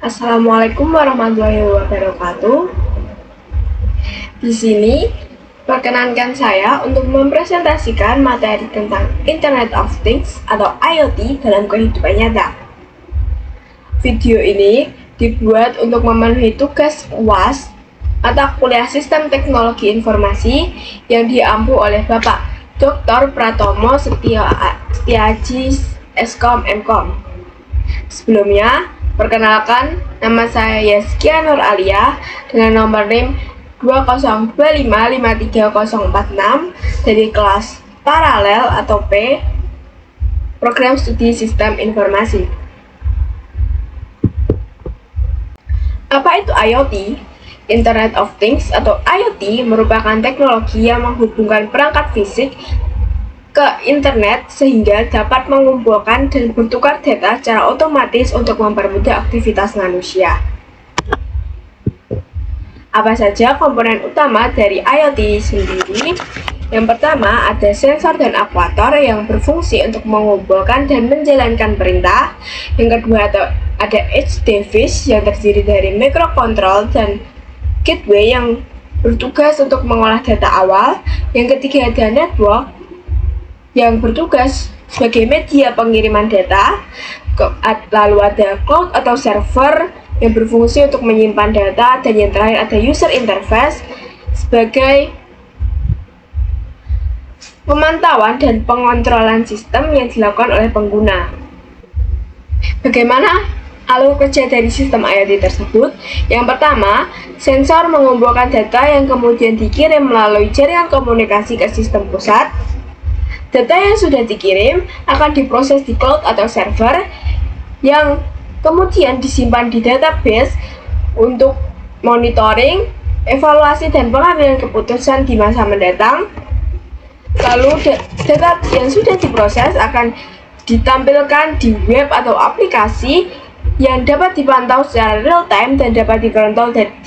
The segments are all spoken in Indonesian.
Assalamualaikum warahmatullahi wabarakatuh. Di sini, perkenankan saya untuk mempresentasikan materi tentang Internet of Things atau IoT dalam kehidupan nyata. Video ini dibuat untuk memenuhi tugas UAS mata kuliah Sistem Teknologi Informasi yang diampu oleh Bapak Dr. Pratomo Setiaji Eskom Mkom. Sebelumnya, perkenalkan, nama saya Yaskia Nur Alia dengan nomor NIM 202553046 dari kelas paralel atau P, Program Studi Sistem Informasi. Apa itu IoT? Internet of Things atau IoT merupakan teknologi yang menghubungkan perangkat fisik ke internet sehingga dapat mengumpulkan dan bertukar data secara otomatis untuk mempermudah aktivitas manusia. Apa saja komponen utama dari IoT sendiri? Yang pertama ada sensor dan aktuator yang berfungsi untuk mengumpulkan dan menjalankan perintah. Yang kedua ada edge device yang terdiri dari microcontroller dan gateway yang bertugas untuk mengolah data awal. Yang ketiga ada network yang bertugas sebagai media pengiriman data. Lalu ada cloud atau server yang berfungsi untuk menyimpan data, dan yang terakhir ada user interface sebagai pemantauan dan pengontrolan sistem yang dilakukan oleh pengguna. Bagaimana alur kerja dari sistem IoT tersebut? Yang pertama, sensor mengumpulkan data yang kemudian dikirim melalui jaringan komunikasi ke sistem pusat. Data yang sudah dikirim akan diproses di cloud atau server yang kemudian disimpan di database untuk monitoring, evaluasi, dan pengambilan keputusan di masa mendatang. Lalu data yang sudah diproses akan ditampilkan di web atau aplikasi yang dapat dipantau secara real time dan dapat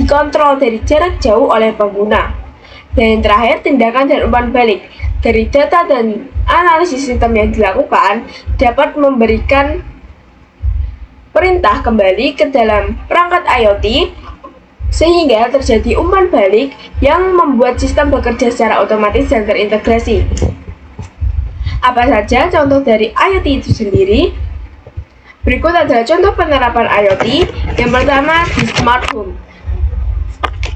dikontrol dari jarak jauh oleh pengguna. Dan yang terakhir, tindakan dan umpan balik dari data dan analisis sistem yang dilakukan dapat memberikan perintah kembali ke dalam perangkat IoT sehingga terjadi umpan balik yang membuat sistem bekerja secara otomatis dan terintegrasi. Apa saja contoh dari IoT itu sendiri? Berikut adalah contoh penerapan IoT. Yang pertama di smart home.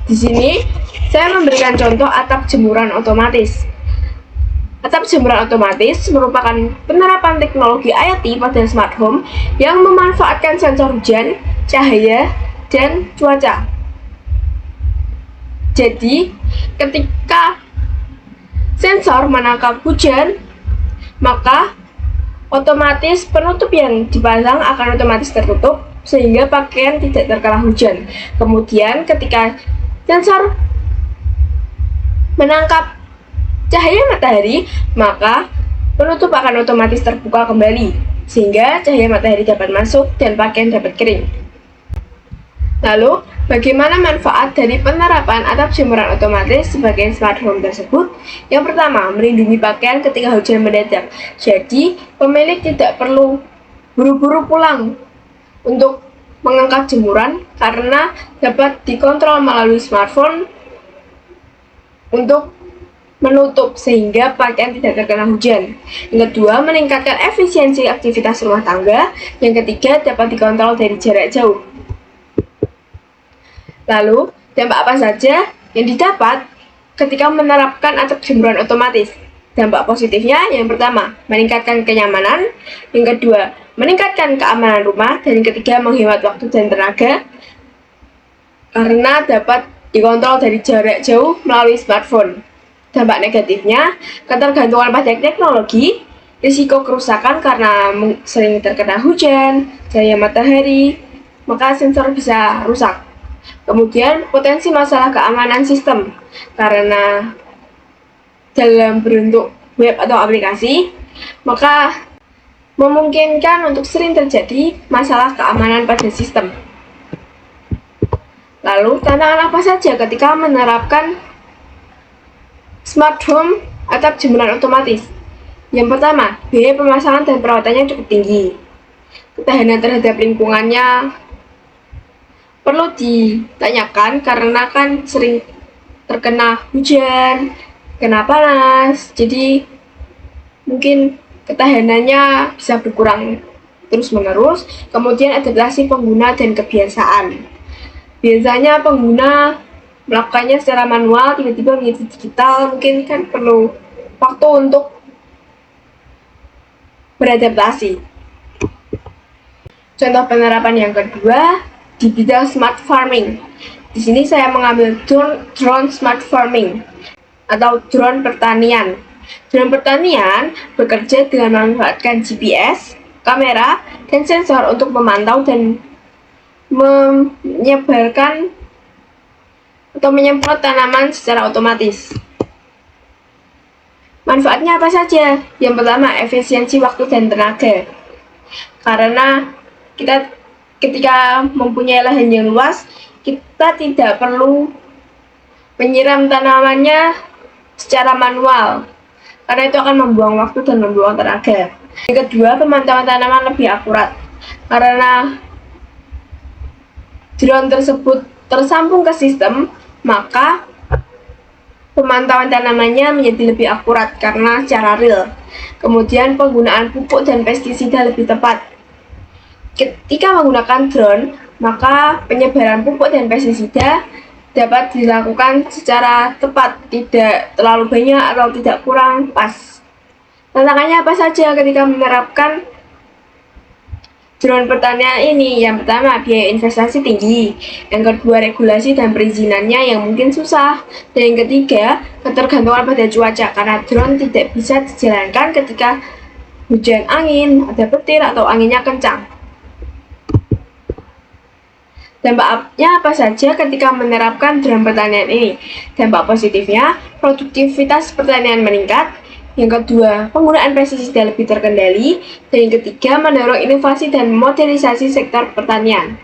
Di sini saya memberikan contoh atap jemuran otomatis. Atap jemuran otomatis merupakan penerapan teknologi IoT pada smart home yang memanfaatkan sensor hujan, cahaya, dan cuaca. Jadi, ketika sensor menangkap hujan, maka otomatis penutup yang dipasang akan otomatis tertutup sehingga pakaian tidak terkena hujan. Kemudian, ketika sensor menangkap cahaya matahari, maka penutup akan otomatis terbuka kembali sehingga cahaya matahari dapat masuk dan pakaian dapat kering. Lalu, bagaimana manfaat dari penerapan atap jemuran otomatis sebagai smart home tersebut? Yang pertama, melindungi pakaian ketika hujan mendadak. Jadi, pemilik tidak perlu buru-buru pulang untuk mengangkat jemuran karena dapat dikontrol melalui smartphone untuk menutup sehingga pakaian tidak terkena hujan. Yang kedua, meningkatkan efisiensi aktivitas rumah tangga. Yang ketiga, dapat dikontrol dari jarak jauh. Lalu, dampak apa saja yang didapat ketika menerapkan atap jemuran otomatis? Dampak positifnya yang pertama, meningkatkan kenyamanan. Yang kedua, meningkatkan keamanan rumah. Dan yang ketiga, menghemat waktu dan tenaga karena dapat dikontrol dari jarak jauh melalui smartphone. Dampak negatifnya, ketergantungan pada teknologi, risiko kerusakan karena sering terkena hujan, cahaya matahari, maka sensor bisa rusak. Kemudian, potensi masalah keamanan sistem karena dalam bentuk web atau aplikasi, maka memungkinkan untuk sering terjadi masalah keamanan pada sistem. Lalu, tantangan apa saja ketika menerapkan smart home atap jemuran otomatis? Yang pertama, biaya pemasangan dan perawatannya cukup tinggi. Ketahanan terhadap lingkungannya perlu ditanyakan karena kan sering terkena hujan, kena panas, jadi mungkin ketahanannya bisa berkurang terus-menerus. Kemudian adaptasi pengguna dan kebiasaan. Biasanya pengguna melakukannya secara manual, tiba-tiba menjadi digital, mungkin kan perlu waktu untuk beradaptasi. Contoh penerapan yang kedua di bidang smart farming. Di sini saya mengambil drone smart farming atau drone pertanian. Drone pertanian bekerja dengan memanfaatkan GPS, kamera, dan sensor untuk memantau dan menyebarkan atau menyemprot tanaman secara otomatis. Manfaatnya apa saja? Yang pertama, efisiensi waktu dan tenaga. Karena kita ketika mempunyai lahan yang luas, kita tidak perlu menyiram tanamannya secara manual, karena itu akan membuang waktu dan membuang tenaga. Yang kedua, pemantauan tanaman lebih akurat, karena drone tersebut tersambung ke sistem, maka pemantauan tanamannya menjadi lebih akurat karena secara real. Kemudian penggunaan pupuk dan pestisida lebih tepat. Ketika menggunakan drone, maka penyebaran pupuk dan pestisida dapat dilakukan secara tepat, tidak terlalu banyak atau tidak kurang pas. Tantangannya apa saja ketika menerapkan drone pertanian ini? Yang pertama, biaya investasi tinggi. Yang kedua, regulasi dan perizinannya yang mungkin susah. Dan yang ketiga, ketergantungan pada cuaca, karena drone tidak bisa dijalankan ketika hujan angin, ada petir, atau anginnya kencang. Dampaknya apa saja ketika menerapkan drone pertanian ini? Dampak positifnya, produktivitas pertanian meningkat. Yang kedua, penggunaan pestisida lebih terkendali. Dan yang ketiga, mendorong inovasi dan modernisasi sektor pertanian.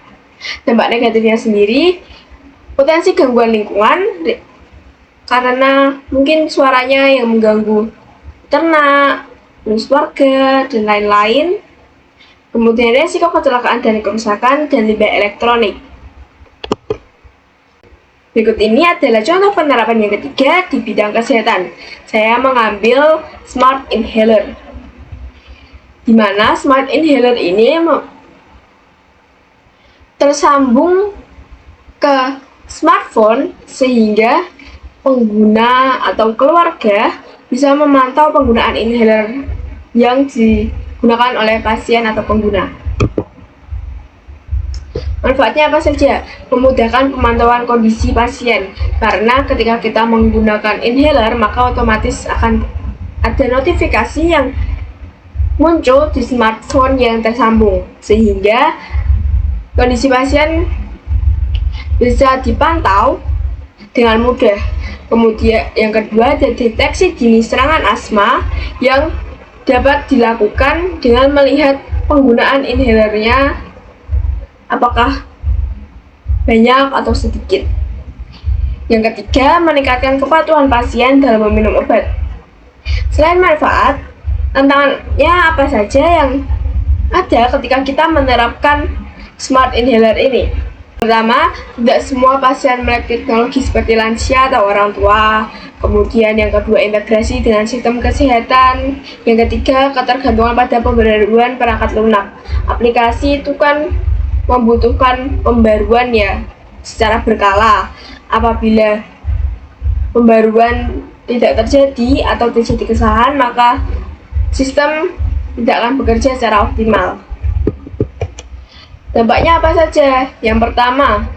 Dampak negatifnya sendiri, potensi gangguan lingkungan, karena mungkin suaranya yang mengganggu ternak, terus warga, dan lain-lain. Kemudian resiko kecelakaan dan kerusakan dan limbah elektronik. Berikut ini adalah contoh penerapan yang ketiga di bidang kesehatan. Saya mengambil smart inhaler, di mana smart inhaler ini tersambung ke smartphone sehingga pengguna atau keluarga bisa memantau penggunaan inhaler yang digunakan oleh pasien atau pengguna. Manfaatnya apa saja? Memudahkan pemantauan kondisi pasien, karena ketika kita menggunakan inhaler maka otomatis akan ada notifikasi yang muncul di smartphone yang tersambung, sehingga kondisi pasien bisa dipantau dengan mudah. Kemudian yang kedua, ada deteksi dini serangan asma yang dapat dilakukan dengan melihat penggunaan inhalernya apakah banyak atau sedikit. Yang ketiga, meningkatkan kepatuhan pasien dalam meminum obat. Selain manfaat, tantangannya apa saja yang ada ketika kita menerapkan smart inhaler ini? Pertama, tidak semua pasien melek teknologi seperti lansia atau orang tua. Kemudian yang kedua, integrasi dengan sistem kesehatan. Yang ketiga, ketergantungan pada pembaruan perangkat lunak. Aplikasi itu kan membutuhkan pembaruan ya secara berkala. Apabila pembaruan tidak terjadi atau terjadi kesalahan, maka sistem tidak akan bekerja secara optimal. Dampaknya apa saja? Yang pertama,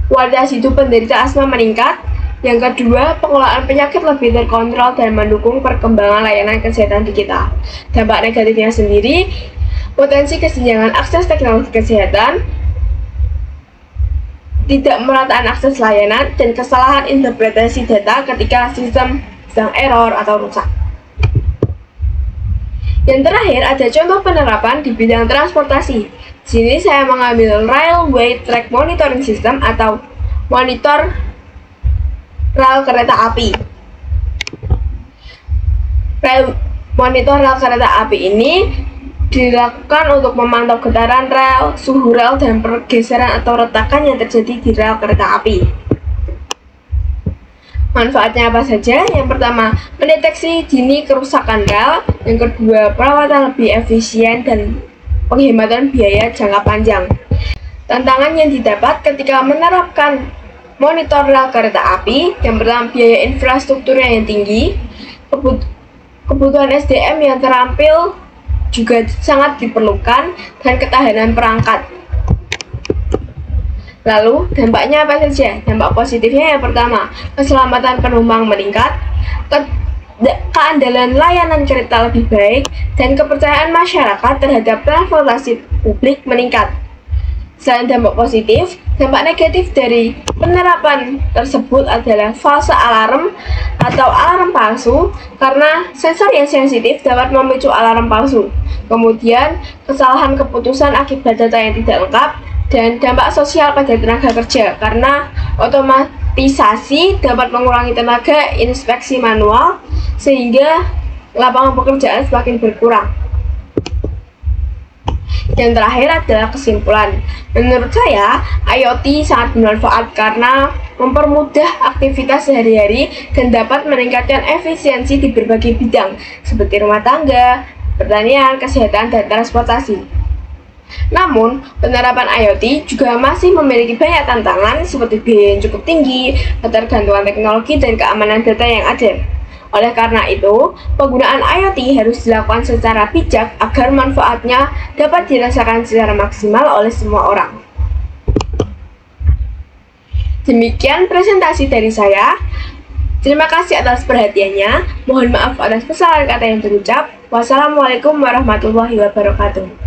kualitas hidup penderita asma meningkat. Yang kedua, pengelolaan penyakit lebih terkontrol dan mendukung perkembangan layanan kesehatan digital. Dampak negatifnya sendiri, potensi kesenjangan akses teknologi kesehatan, tidak merataan akses layanan, dan kesalahan interpretasi data ketika sistem sedang error atau rusak. Yang terakhir, ada contoh penerapan di bidang transportasi. Di sini saya mengambil Railway Track Monitoring System atau monitor rel kereta api. Monitor rel kereta api ini dilakukan untuk memantau getaran rel, suhu rel, dan pergeseran atau retakan yang terjadi di rel kereta api. Manfaatnya apa saja? Yang pertama, mendeteksi dini kerusakan rel. Yang kedua, perawatan lebih efisien dan penghematan biaya jangka panjang. Tantangan yang didapat ketika menerapkan monitor rel kereta api. Yang pertama, biaya infrastrukturnya yang tinggi, kebutuhan SDM yang terampil juga sangat diperlukan, dan ketahanan perangkat. Lalu, dampaknya apa saja? Dampak positifnya yang pertama, keselamatan penumpang meningkat, keandalan layanan kereta lebih baik, dan kepercayaan masyarakat terhadap transportasi publik meningkat. Selain dampak positif, dampak negatif dari penerapan tersebut adalah false alarm atau alarm palsu, karena sensor yang sensitif dapat memicu alarm palsu. Kemudian, kesalahan keputusan akibat data yang tidak lengkap, dan dampak sosial pada tenaga kerja, karena otomatisasi dapat mengurangi tenaga inspeksi manual sehingga lapangan pekerjaan semakin berkurang. Yang terakhir adalah kesimpulan. Menurut saya, IoT sangat bermanfaat karena mempermudah aktivitas sehari-hari dan dapat meningkatkan efisiensi di berbagai bidang seperti rumah tangga, pertanian, kesehatan, dan transportasi. Namun, penerapan IoT juga masih memiliki banyak tantangan seperti biaya yang cukup tinggi, ketergantungan teknologi, dan keamanan data yang ada. Oleh karena itu, penggunaan IoT harus dilakukan secara bijak agar manfaatnya dapat dirasakan secara maksimal oleh semua orang. Demikian presentasi dari saya. Terima kasih atas perhatiannya. Mohon maaf atas kesalahan kata yang terucap. Wassalamualaikum warahmatullahi wabarakatuh.